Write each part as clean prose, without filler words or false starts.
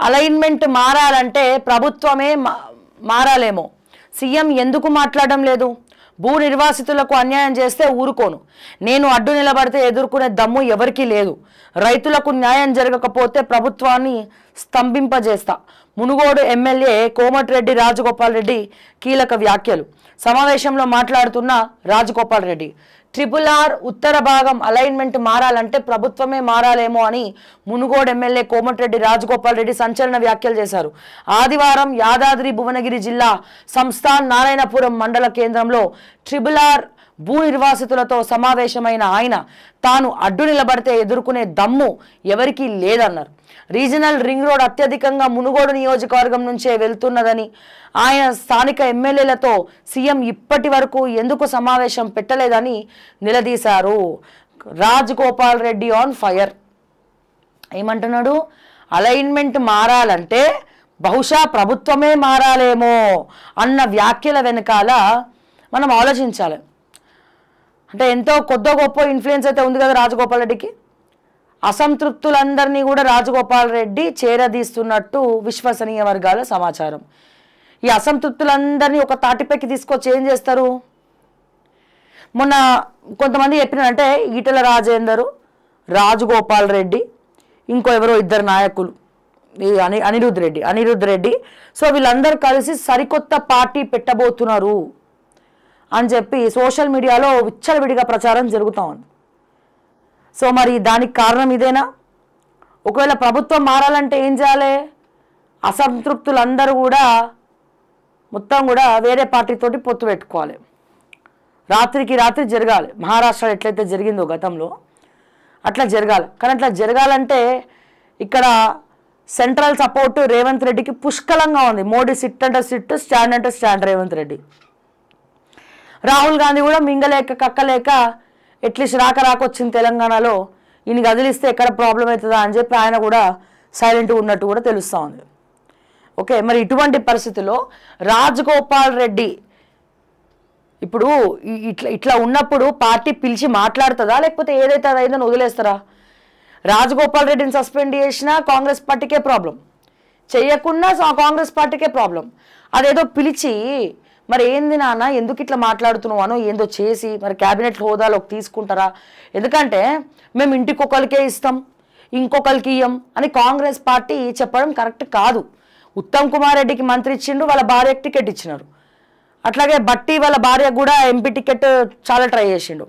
Alignment మారాలంటే ప్రభుత్వమే మారాలేమో. CM ఎందుకు మాట్లాడడం లేదు? భూ నిర్వాసితులకు అన్యాయం చేస్తే ఊరుకోను, నేను అడ్డు నిలబడితే ఎదుర్కొనే దమ్ము ఎవరికీ లేదు, రైతులకు న్యాయం జరగకపోతే ప్రభుత్వాన్ని స్తంభింపజేస్తా. మునుగోడు ఎమ్మెల్యే కోమటిరెడ్డి రాజగోపాల్ రెడ్డి కీలక వ్యాఖ్యలు. సమావేశంలో మాట్లాడుతున్న రాజగోపాల్ రెడ్డి, RRR ఉత్తర భాగం అలైన్మెంట్ మారాలంటే ప్రభుత్వమే మారాలేమో అని మునుగోడు ఎమ్మెల్యే కోమటిరెడ్డి రాజగోపాల్ రెడ్డి సంచలన వ్యాఖ్యలు చేశారు. ఆదివారం యాదాద్రి భువనగిరి జిల్లా సంస్థాన్ నారాయణపురం మండల కేంద్రంలో RRR భూ నిర్వాసితులతో సమావేశమైన ఆయన తాను అడ్డు నిలబడితే ఎదుర్కొనే దమ్ము ఎవరికీ లేదన్నారు. రీజనల్ రింగ్ రోడ్ అత్యధికంగా మునుగోడు నియోజకవర్గం నుంచే వెళ్తున్నదని, ఆయన స్థానిక ఎమ్మెల్యేలతో సీఎం ఇప్పటి వరకు ఎందుకు సమావేశం పెట్టలేదని నిలదీశారు. Rajagopal Reddy on fire. ఏమంటున్నాడు? అలైన్మెంట్ మారాలంటే బహుశా ప్రభుత్వమే మారాలేమో అన్న వ్యాఖ్యల వెనకాల మనం ఆలోచించాలి. అంటే ఎంతో కొద్ది గొప్ప ఇన్ఫ్లుయెన్స్ అయితే ఉంది కదా రాజగోపాల్ రెడ్డికి. అసంతృప్తులందరినీ కూడా రాజగోపాల్ రెడ్డి చేరదీస్తున్నట్టు విశ్వసనీయ వర్గాల సమాచారం. ఈ అసంతృప్తులందరినీ ఒక తాటిపైకి తీసుకొచ్చి ఏం చేస్తారు? మొన్న కొంతమంది చెప్పినారంటే ఈటెల రాజేందరు, రాజగోపాల్ రెడ్డి, ఇంకో ఎవరో ఇద్దరు నాయకులు, అనిరుద్ రెడ్డి. సో వీళ్ళందరూ కలిసి సరికొత్త పార్టీ పెట్టబోతున్నారు అని చెప్పి సోషల్ మీడియాలో విచ్చలవిడిగా ప్రచారం జరుగుతూ ఉంది. సో మరి దానికి కారణం ఇదేనా? ఒకవేళ ప్రభుత్వం మారాలంటే ఏం చేయాలి? అసంతృప్తులందరూ కూడా మొత్తం కూడా వేరే పార్టీతోటి పొత్తు పెట్టుకోవాలి. రాత్రికి రాత్రి జరగాలి. మహారాష్ట్ర ఎట్లయితే జరిగిందో గతంలో అట్లా జరగాలి. కానీ అట్లా జరగాలంటే ఇక్కడ సెంట్రల్ సపోర్టు రేవంత్ రెడ్డికి పుష్కలంగా ఉంది. మోడీ సిట్ అంటే సిట్, స్టాండ్ అంటే స్టాండ్ రేవంత్ రెడ్డి. రాహుల్ గాంధీ కూడా మింగలేక కక్కలేక ఎట్లీస్ట్ రాకొచ్చింది తెలంగాణలో, ఈయన కదిలిస్తే ఎక్కడ ప్రాబ్లం అవుతుందా అని చెప్పి ఆయన కూడా సైలెంట్గా ఉన్నట్టు కూడా తెలుస్తూ ఉంది. ఓకే, మరి ఇటువంటి పరిస్థితుల్లో రాజగోపాల్ రెడ్డి ఇప్పుడు ఇట్లా ఉన్నప్పుడు పార్టీ పిలిచి మాట్లాడుతుందా, లేకపోతే ఏదైతే అదైందని వదిలేస్తారా? రాజగోపాల్ రెడ్డిని సస్పెండ్ చేసినా కాంగ్రెస్ పార్టీకే ప్రాబ్లం, చేయకున్నా కాంగ్రెస్ పార్టీకే ప్రాబ్లం. అదేదో పిలిచి మరి ఏంది నాన్న ఎందుకు ఇట్లా మాట్లాడుతున్నావు అనో ఏందో చేసి మరి క్యాబినెట్ హోదాలోకి తీసుకుంటారా? ఎందుకంటే మేము ఇంటికొకరికే ఇస్తాం, ఇంకొకరికి ఇయ్యం అని కాంగ్రెస్ పార్టీ చెప్పడం కరెక్ట్ కాదు. ఉత్తమ్ కుమార్ రెడ్డికి మంత్రి ఇచ్చిండు, వాళ్ళ భార్యకి టికెట్ ఇచ్చినారు. అట్లాగే బట్టి వాళ్ళ భార్య కూడా ఎంపీ టికెట్ చాలా ట్రై చేసిండు.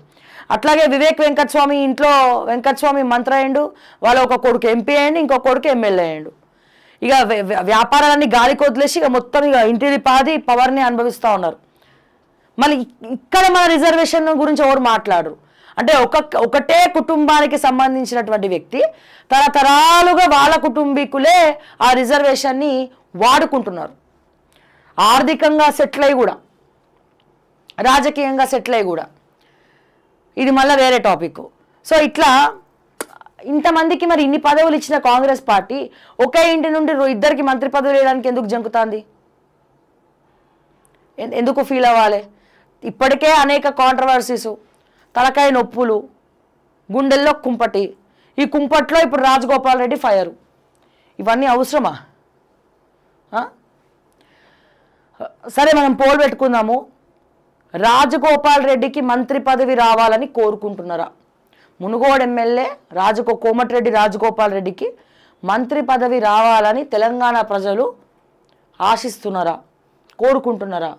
అట్లాగే వివేక్ వెంకటస్వామి ఇంట్లో వెంకటస్వామి మంత్రి అయ్యిండు, వాళ్ళ ఒక కొడుకు ఎంపీ అయ్యిండు, ఇంకో కొడుకు ఎమ్మెల్యే అయ్యిండు. ఇక వ్యాపారాలన్నీ గాలికి వదిలేసి ఇక మొత్తం ఇక ఇంటిది పాది పవర్ని అనుభవిస్తూ ఉన్నారు. మళ్ళీ ఇక్కడ మన రిజర్వేషన్ గురించి ఎవరు మాట్లాడరు. అంటే ఒకటే కుటుంబానికి సంబంధించినటువంటి వ్యక్తి తరతరాలుగా వాళ్ళ కుటుంబీకులే ఆ రిజర్వేషన్ని వాడుకుంటున్నారు. ఆర్థికంగా సెటిల్ అయ్యి కూడా, రాజకీయంగా సెటిల్ అయ్యి కూడా. ఇది మళ్ళీ వేరే టాపిక్. సో ఇట్లా ఇంతమందికి మరి ఇన్ని పదవులు ఇచ్చిన కాంగ్రెస్ పార్టీ ఒకే ఇంటి నుండి ఇద్దరికి మంత్రి పదవులు వేయడానికి ఎందుకు జంకుతుంది? ఎందుకు ఫీల్ అవ్వాలి? ఇప్పటికే అనేక కాంట్రవర్సీసు, తలకాయ నొప్పులు, గుండెల్లో కుంపటి. ఈ కుంపట్లో ఇప్పుడు రాజగోపాల్ రెడ్డి ఫైరు. ఇవన్నీ అవసరమా? సరే మనం పోల్ పెట్టుకుందాము. రాజగోపాల్ రెడ్డికి మంత్రి పదవి రావాలని కోరుకుంటున్నారా? మునుగోడు ఎమ్మెల్యే కోమటిరెడ్డి రాజగోపాల్ రెడ్డికి మంత్రి పదవి రావాలని తెలంగాణ ప్రజలు ఆశిస్తున్నారా, కోరుకుంటున్నారా?